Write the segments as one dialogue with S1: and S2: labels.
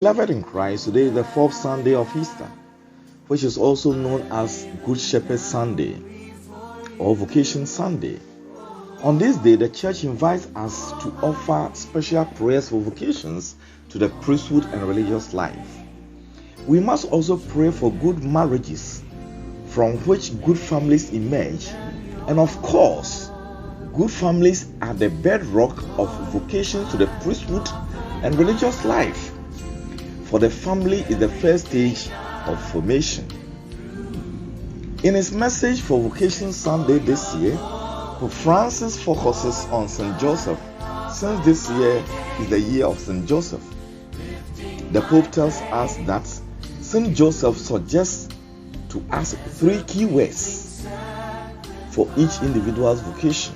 S1: Beloved in Christ, today is the fourth Sunday of Easter, which is also known as Good Shepherd Sunday or Vocation Sunday. On this day, the church invites us to offer special prayers for vocations to the priesthood and religious life. We must also pray for good marriages from which good families emerge, and of course, good families are the bedrock of vocations to the priesthood and religious life. For the family is the first stage of formation. In his message for Vocation Sunday this year, Pope Francis focuses on St. Joseph, since this year is the year of St. Joseph. The Pope tells us that St. Joseph suggests to us three key words for each individual's vocation.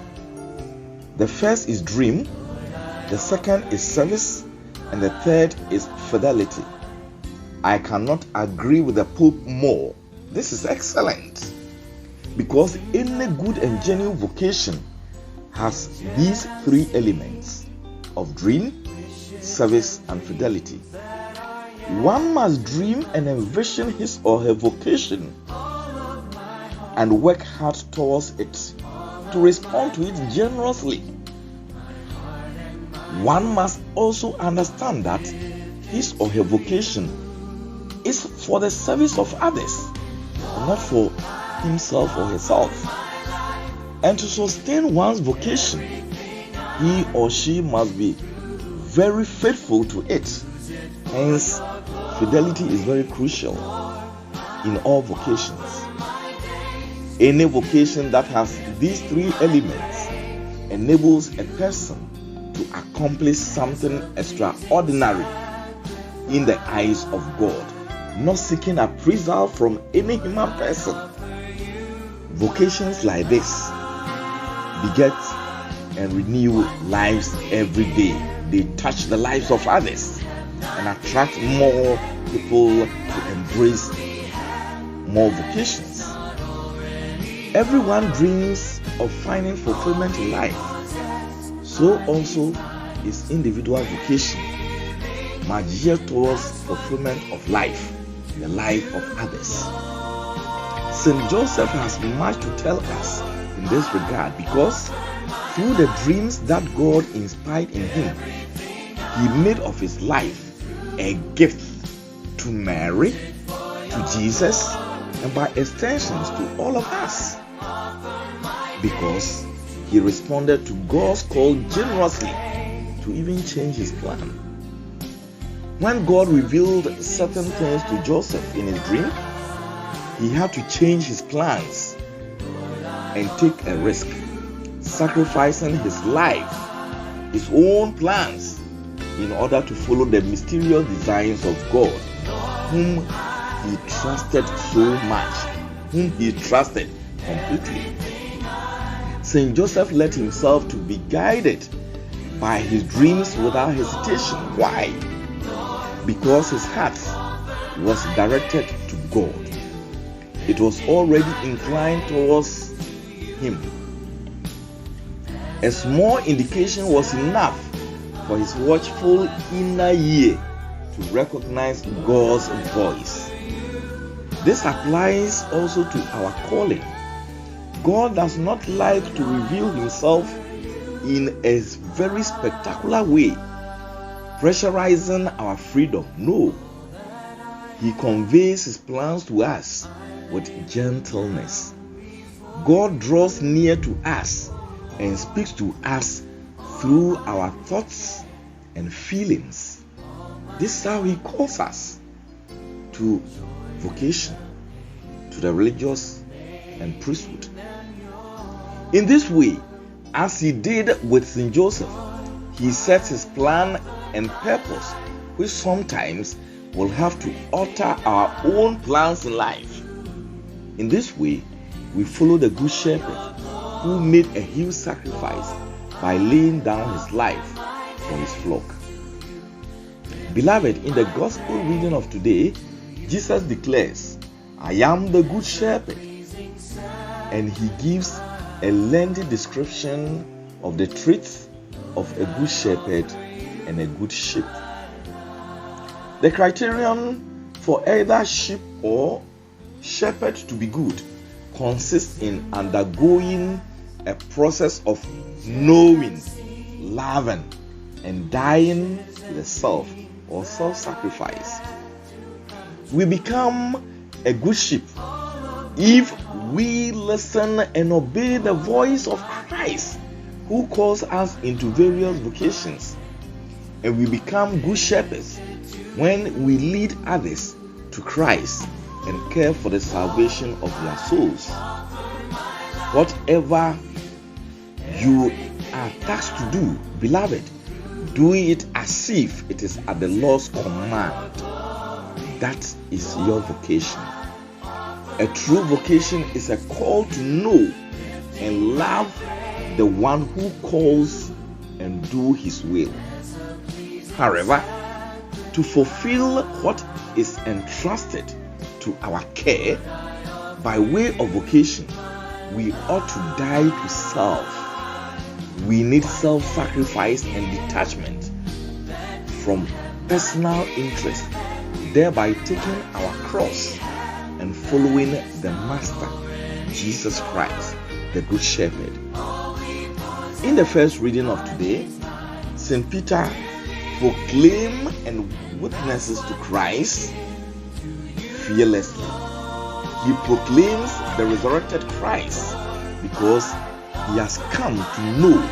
S1: The first is dream, the second is service, and the third is fidelity. I cannot agree with the Pope more. This is excellent, because any good and genuine vocation has these three elements of dream, service, and fidelity. One must dream and envision his or her vocation and work hard towards it, to respond to it generously. One must also understand that his or her vocation is for the service of others, not for himself or herself. And to sustain one's vocation, he or she must be very faithful to it. Hence, fidelity is very crucial in all vocations. Any vocation that has these three elements enables a person to accomplish something extraordinary in the eyes of God, not seeking appraisal from any human person. Vocations like this beget and renew lives every day. They touch the lives of others and attract more people to embrace more vocations. Everyone dreams of finding fulfillment in life. So also is individual vocation must gear towards fulfillment of life, the life of others. St. Joseph has much to tell us in this regard, because through the dreams that God inspired in him, he made of his life a gift to Mary, to Jesus, and by extensions to all of us, because he responded to God's call generously to even change his plan. When God revealed certain things to Joseph in his dream, he had to change his plans and take a risk, sacrificing his life, his own plans, in order to follow the mysterious designs of God, whom he trusted so much, whom he trusted completely. St. Joseph let himself to be guided by his dreams without hesitation. Why? Because his heart was directed to God. It was already inclined towards him. A small indication was enough for his watchful inner ear to recognize God's voice. This applies also to our calling. God does not like to reveal himself in a very spectacular way, pressurizing our freedom. No, he conveys his plans to us with gentleness. God draws near to us and speaks to us through our thoughts and feelings. This is how he calls us to vocation, to the religious and priesthood. In this way, as he did with St. Joseph, he sets his plan and purpose, which sometimes will have to alter our own plans in life. In this way, we follow the Good Shepherd, who made a huge sacrifice by laying down his life for his flock. Beloved, in the gospel reading of today, Jesus declares, "I am the Good Shepherd," and he gives a lengthy description of the traits of a good shepherd and a good sheep. The criterion for either sheep or shepherd to be good consists in undergoing a process of knowing, loving, and dying to the self or self-sacrifice. We become a good sheep if we listen and obey the voice of Christ, who calls us into various vocations. And we become good shepherds when we lead others to Christ and care for the salvation of their souls. Whatever you are tasked to do, beloved, do it as if it is at the Lord's command. That is your vocation. A true vocation is a call to know and love the one who calls and do his will. However, to fulfill what is entrusted to our care by way of vocation, we ought to die to self. We need self-sacrifice and detachment from personal interest, thereby taking our cross and following the Master, Jesus Christ, the Good Shepherd. In the first reading of today, St. Peter proclaims and witnesses to Christ fearlessly. He proclaims the resurrected Christ because he has come to know,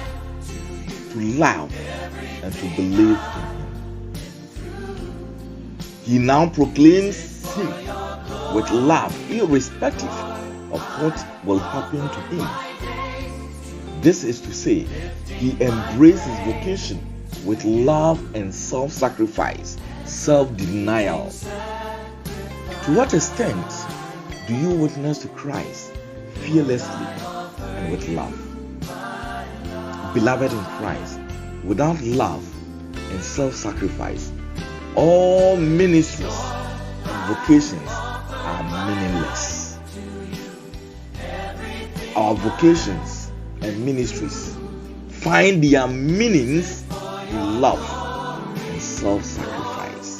S1: to love, and to believe in him. He now proclaims him with love, irrespective of what will happen to him. This is to say, he embraced his vocation with love and self-sacrifice, self-denial. To what extent do you witness to Christ fearlessly and with love? Beloved in Christ, without love and self-sacrifice, all ministries and vocations are meaningless. Our vocations and ministries find their meanings in love and self-sacrifice.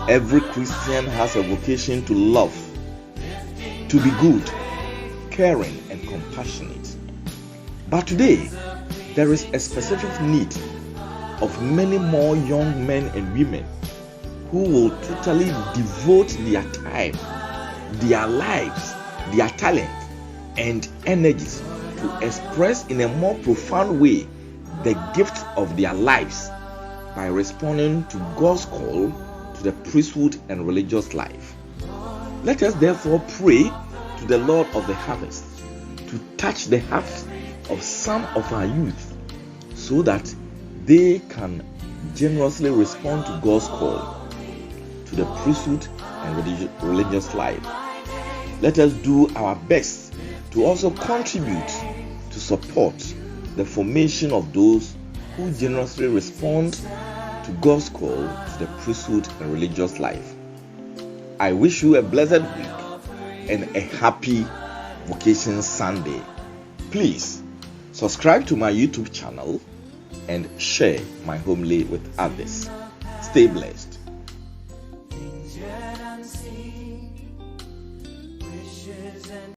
S1: Every Christian has a vocation to love, to be good, caring, and compassionate. But today, there is a specific need of many more young men and women who will totally devote their time, their lives, their talent, and energies to express in a more profound way the gift of their lives by responding to God's call to the priesthood and religious life. Let us therefore pray to the Lord of the harvest to touch the hearts of some of our youth so that they can generously respond to God's call to the priesthood and religious life. Let us do our best to also contribute to support the formation of those who generously respond to God's call to the priesthood and religious life. I wish you a blessed week and a happy Vocation Sunday. Please subscribe to my YouTube channel and share my homily with others. Stay blessed.